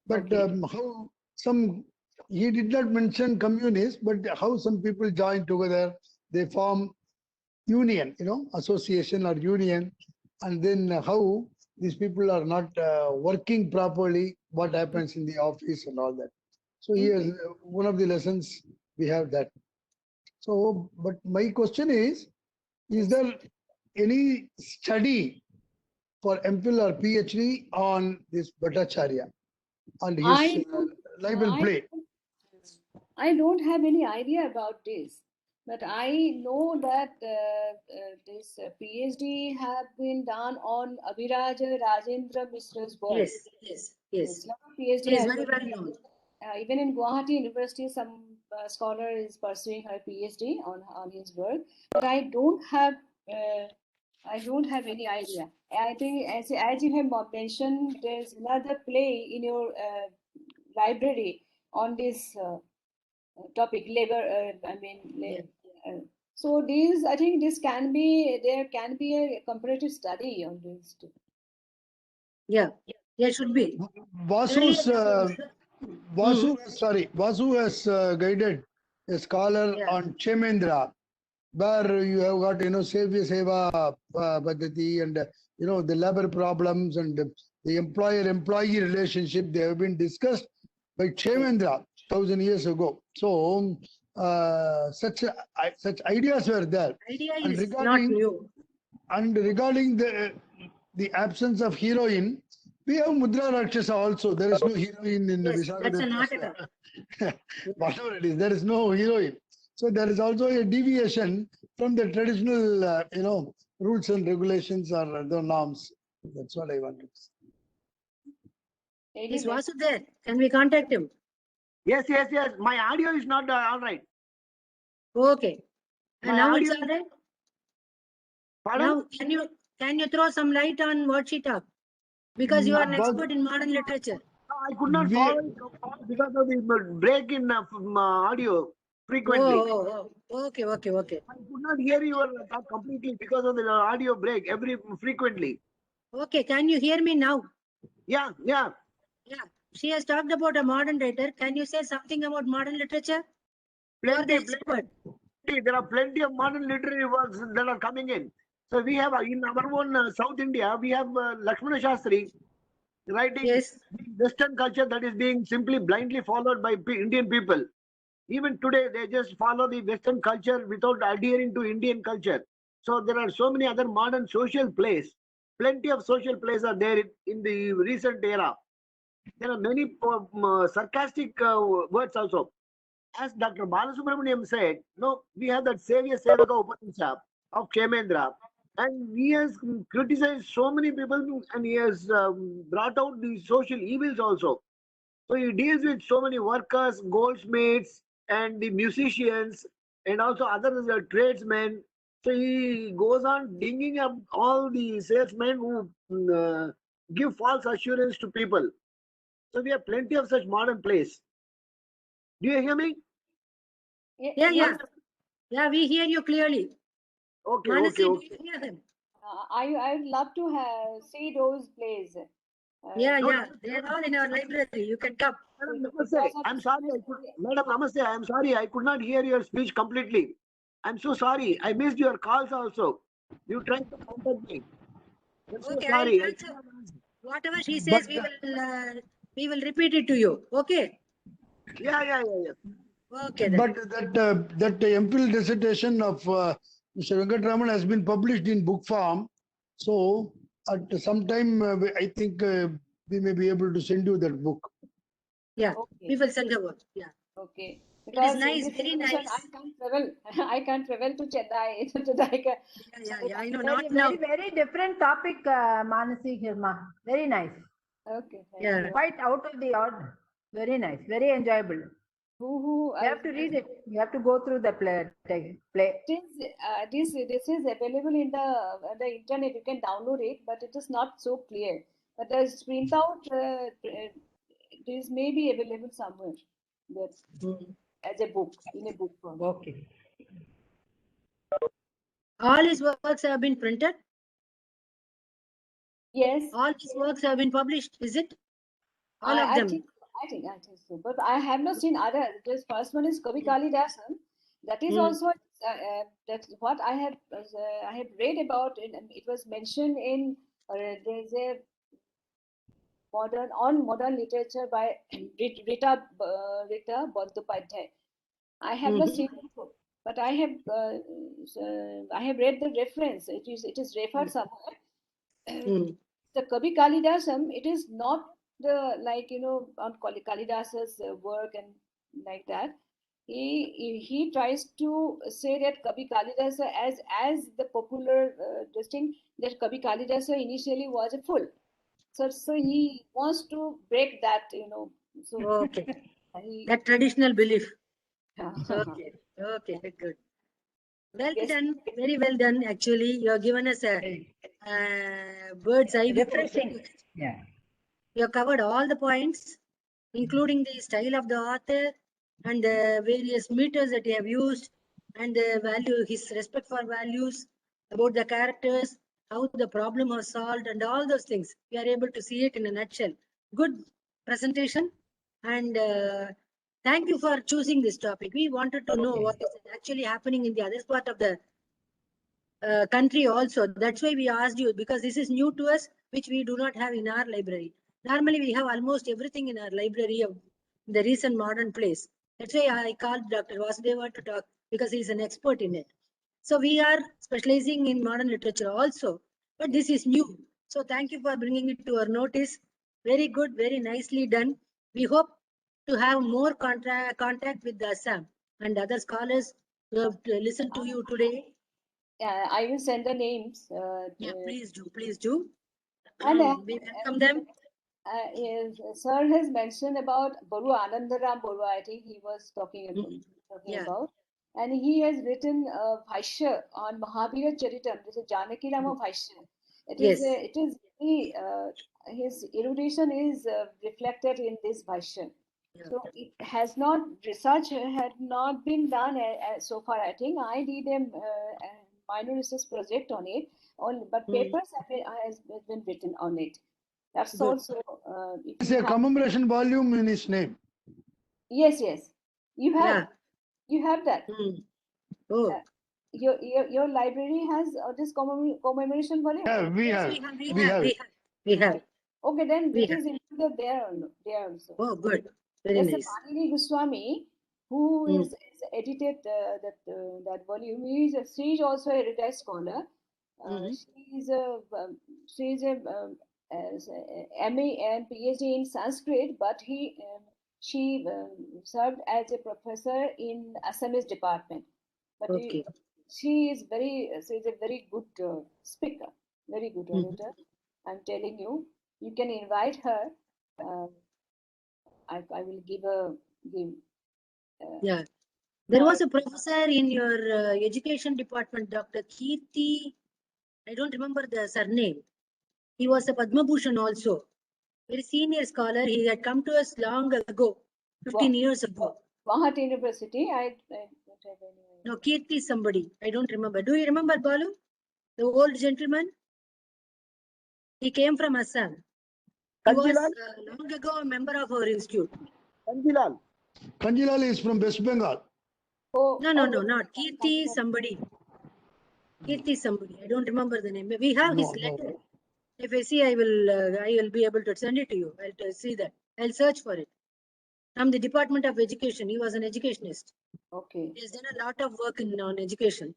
but
Okay.
how some, he did not mention communists, but how some people join together, they form union, association or union, and then how these people are not working properly, what happens in the office and all that. So here's one of the lessons we have that. So, but my question is there any study for MPhil or PhD on this Bhattacharya and his libel play?
I don't have any idea about this, but I know that this PhD have been done on Abhiraja Rajendra Mishra's work.
Yes, yes, yes.
PhD
She is
has
very
been
well known.
even in Guwahati University, some scholar is pursuing her PhD on his work, but I don't have any idea. I think as you have mentioned, there's another play in your library on this topic, labor. So these, I think, there can be a comparative study on this too.
Yeah, there should be.
Vasu's Vasu has guided a scholar on Chemendra, where you have got Sevya Seva Paddhati and the labor problems and the employer-employee relationship. They have been discussed by Chemendra 1,000 years ago. So such ideas were there.
Idea
And
is not new.
And regarding the absence of heroine, we have Mudra Rakshasa also. There is no heroine in the
That's a Nataka.
whatever it is, there is no heroine. So there is also a deviation from the traditional, rules and regulations or the norms. That's what I wanted to say.
Is Vasu there? Can we contact him?
Yes. My audio is not all right.
Okay. And
My
now it's
audio-
all right.
Pardon?
Now, can you throw some light on what she talked? Because you are an
But-
expert in modern literature.
I could not
We-
follow it because of the break in audio frequently.
Okay.
I could not hear your talk completely because of the audio break frequently.
Okay, can you hear me now?
Yeah.
Yeah. She has talked about a modern writer. Can you say something about modern literature? You are the expert.
There are plenty of modern literary works that are coming in. So we have in our own South India, we have Lakshmana Shastri writing
Yes.
Western culture that is being simply blindly followed by Indian people. Even today, they just follow the Western culture without adhering to Indian culture. So there are so many other modern social plays. Plenty of social plays are there in the recent era. There are many sarcastic words also. As Dr. Balasubramaniam said, no, we have that Savior Sevaka Upanishad of Kshemendra, and he has criticized so many people and he has brought out the social evils also. So he deals with so many workers, goldsmiths, and the musicians, and also other tradesmen. So he goes on dinging up all the salesmen who give false assurance to people. So we have plenty of such modern plays. Do you hear me?
Yeah. Yeah, we hear you clearly.
Okay.
Manasi, do you hear him?
I would love to see those plays.
Yeah. They're all in our library. You can come.
Madam Namaste. I'm sorry. Madam Namaste. I'm sorry. I could not hear your speech completely. I'm so sorry. I missed your calls also. You tried to contact me. I'm so
Okay,
sorry.
I'll answer. Whatever she says, we will repeat it to you. Okay.
Yeah.
Okay then.
But that MPhil dissertation of Mr. Venkatraman has been published in book form. So at some time, I think we may be able to send you that book.
Yeah,
Okay.
we will send over. Yeah.
Okay.
It is
Because in
nice,
this
very
situation,
nice.
I can't travel to Chennai.
Yeah, I know.
Very,
Not now.
very different topic, Manasi Hirma. Very nice.
Okay. Thank
Yeah.
you.
Quite out of the odd. Very nice. Very enjoyable.
Who
You have to read it. You have to go through the play.
This is available in the internet. You can download it, but it is not so clear. But the printout this may be available somewhere. That as a book in a book form.
Okay. All his works have been printed.
Yes.
All his works have been published. Is it? All of them.
I think so. But I have not seen other. This first one is Kavi Kalidasan. That is also that's what I have read about. It was mentioned in there's a modern literature by Rita Bandyopadhyay. I have not seen the book, but I have read the reference. It is referred somewhere. The Kavi Kalidasam, it is not the on Kalidasa's work and like that. He tries to say that Kavi Kalidasa as the popular this thing, that Kavi Kalidasa initially was a fool. So he wants to break that, So
Okay. That traditional belief.
Yeah.
Okay, good. Well done, very well done. Actually, you have given us a bird's eye view.
Refreshing. Yeah.
You have covered all the points, including the style of the author and the various meters that he have used, and the value, his respect for values, about the characters, how the problem was solved, and all those things. We are able to see it in a nutshell. Good presentation, and thank you for choosing this topic. We wanted to know what is actually happening in the other part of the country also. That's why we asked you, because this is new to us, which we do not have in our library. Normally, we have almost everything in our library of the recent modern place. That's why I called Dr. Vasudeva to talk, because he is an expert in it. So we are specializing in modern literature also, but this is new. So thank you for bringing it to our notice. Very good, very nicely done. We hope to have more contact with the Assam and other scholars who have listened to you today.
Yeah, I will send the names.
Yeah, please do.
And
We welcome them.
Sir has mentioned about Boru Anandaram Boru, I think he was talking
Yeah.
about. And he has written a Bhashya on Mahavira Charitam. This is Janaki Rama Bhashya.
Yes.
It is very, his erudition is reflected in this Bhashya.
Yeah.
So it has not, research had not been done so far. I think I did a minor research project on it, but papers has been written on it. That's
Good.
also, if
It's
you
a
have,
commemoration volume in his name.
yes, you have,
Yeah.
you have that.
Oh.
Your library has this commemoration volume.
Yeah, we
Yes,
have.
we have.
Okay, then
We
it is included there also.
Oh, good. Very
There's
nice.
a Manini Goswami who is edited that volume. She is also a retired scholar. She is a MA and PhD in Sanskrit, but she served as a professor in Assamese department. But
Okay. Yeah. There was a professor in your education department, Dr. Kirti. I don't remember the surname. He was a Padma Bhushan also. Very senior scholar. He had come to us long ago, 15 years ago.
Mahat University. I don't have any.
No, Kirti somebody. I don't remember. Do you remember Balu? The old gentleman? He came from Assam. He was
Kanjilal?
long ago a member of our institute.
Kanjilal.
Kanjilal is from West Bengal.
Oh,
No, not Kirti somebody. Kirti somebody. I don't remember the name. We have his letter. If I see, I will be able to send it to you. I'll see that. I'll search for it. From the Department of Education. He was an educationist.
okay.
He's done a lot of work on education.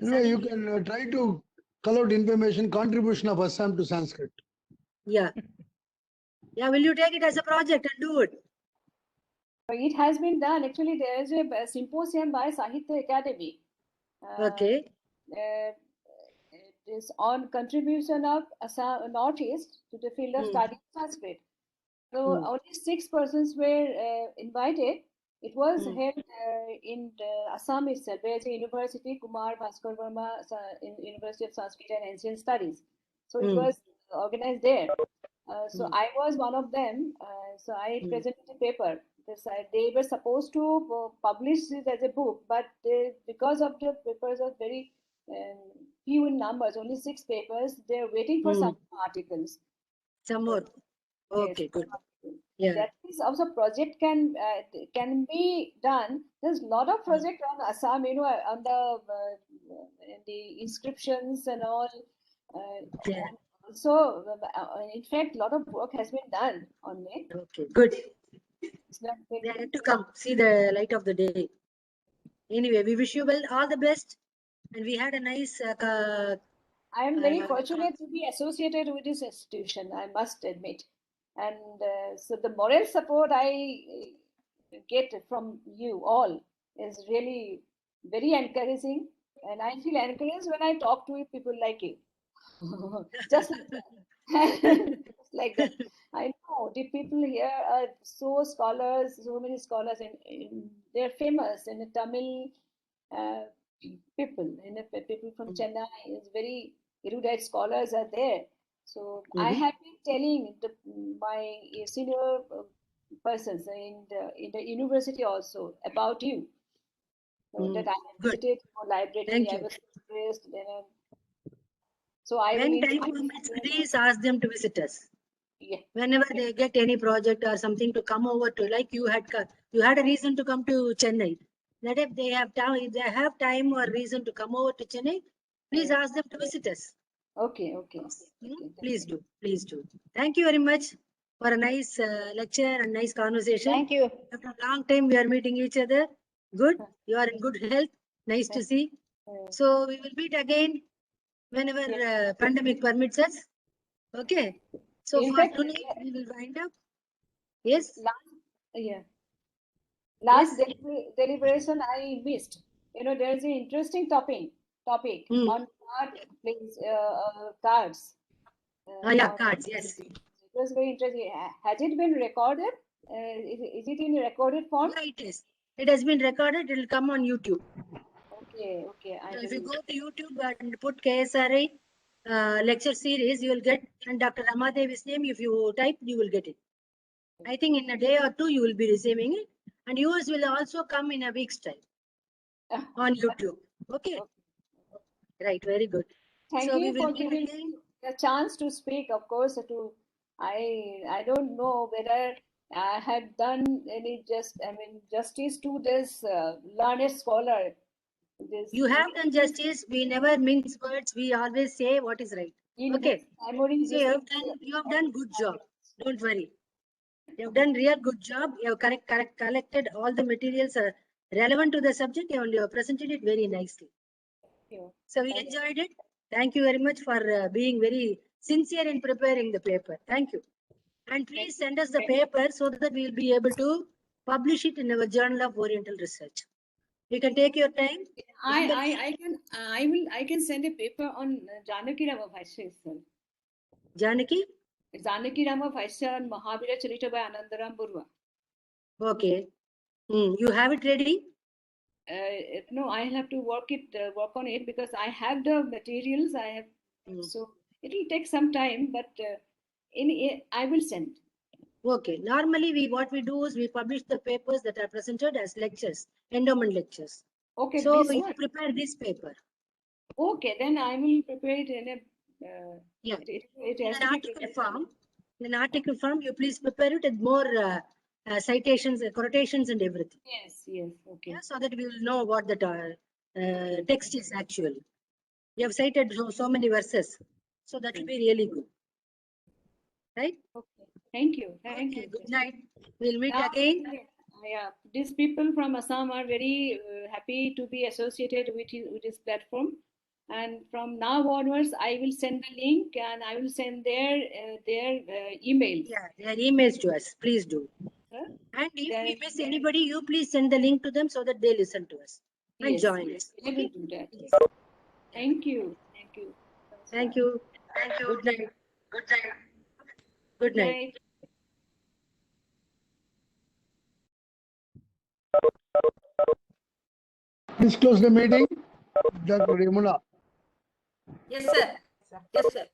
Anyway, you can try to collect information, contribution of Assam to Sanskrit.
Yeah. Yeah, will you take it as a project and do it?
It has been done. Actually, there is a symposium by Sahitya Academy.
Okay.
It is on contribution of Assam Northeast to the field of study of Sanskrit. So only 6 persons were invited. It was held in Assam itself. There is a university, Kumar Bhaskar Verma University of Sanskrit and Ancient Studies. So it was organized there. So I was one of them. So I presented a paper. They were supposed to publish it as a book, but because of the papers are very few in numbers, only 6 papers, they're waiting for some articles.
Some more. Okay, good. Yeah.
That is also project can be done. There's a lot of project on Assam, on the inscriptions and all.
Yeah.
And also, in fact, a lot of work has been done on it.
Okay, good.
It's not
They had to come see the light of the day. Anyway, we wish you well, all the best. And we had a nice.
I am very fortunate to be associated with this institution, I must admit. And so the moral support I get from you all is really very encouraging. And I feel encouraged when I talk to people like you. Just like that. Just like that. I know the people here are so scholars, so many scholars, and they're famous in the Tamil people. People from Chennai is very erudite scholars are there. So I have been telling my senior persons in the university also about you. So that I visited your library.
Thank
I
you.
was impressed. So I
When
will
time permits, please ask them to visit us.
Yeah.
Whenever they get any project or something to come over to, like you had a reason to come to Chennai. That if they have time or reason to come over to Chennai, please ask them to visit us.
Okay.
Please do. Thank you very much for a nice lecture and nice conversation.
Thank you.
After a long time, we are meeting each other. Good. You are in good health. Nice to see. So we will meet again whenever pandemic permits us. Okay. So
In
for
fact,
tonight, we will wind up. Yes.
Last deliberation I missed. There is an interesting topic on cards.
Yeah, cards. Yes.
It was very interesting. Has it been recorded? Is it in recorded form?
Yeah, it is. It has been recorded. It will come on YouTube.
Okay, okay. I
So if you
will.
go to YouTube and put KSRI lecture series, you will get, and Dr. Ramadevi's name, if you type, you will get it. I think in a day or two, you will be receiving it. And yours will also come in a week's time on YouTube. Okay. Right. Very good.
Thank
So we
you
will
for
meet
giving
again.
me the chance to speak. Of course, I don't know whether I had done any justice to this learned scholar. This
You have done justice. We never mince words. We always say what is right.
in
Okay.
his memory.
So you have done good job. Don't worry. You have done real good job. You have collected all the materials relevant to the subject and you have presented it very nicely. So we enjoyed it. Thank you very much for being very sincere in preparing the paper. Thank you. And please send us the paper so that we will be able to publish it in our Journal of Oriental Research. You can take your time.
I can send a paper on Janaki Rama Bhaishya itself.
Janaki?
Janaki Rama Bhaishya and Mahavira Charita by Anandaram Burwa.
Okay. You have it ready?
No, I'll have to work on it because I have the materials. So it will take some time, but I will send.
Okay. Normally, what we do is we publish the papers that are presented as lectures, endowment lectures.
Okay.
So you prepare this paper.
Okay, then I will prepare it in a.
Yeah.
It has
In an article form. In an article form, you please prepare it with more citations, quotations, and everything.
Yes. Okay.
Yeah, so that we will know what the text is actually. You have cited so many verses, so that will be really good. Right?
Okay. Thank you. Thank you.
Good night. We'll meet
Now,
again.
Yeah, these people from Assam are very happy to be associated with this platform. And from now onwards, I will send the link and I will send their emails.
Yeah, their emails to us. Please do. And if we miss anybody, you please send the link to them so that they listen to us and join us.
I will do that.
Yes.
Thank you. Thank you.
Thank you. Thank you. Good night. Good night. Good night.
Please close the meeting. Dr. Yamuna.
Yes, sir. Yes, sir.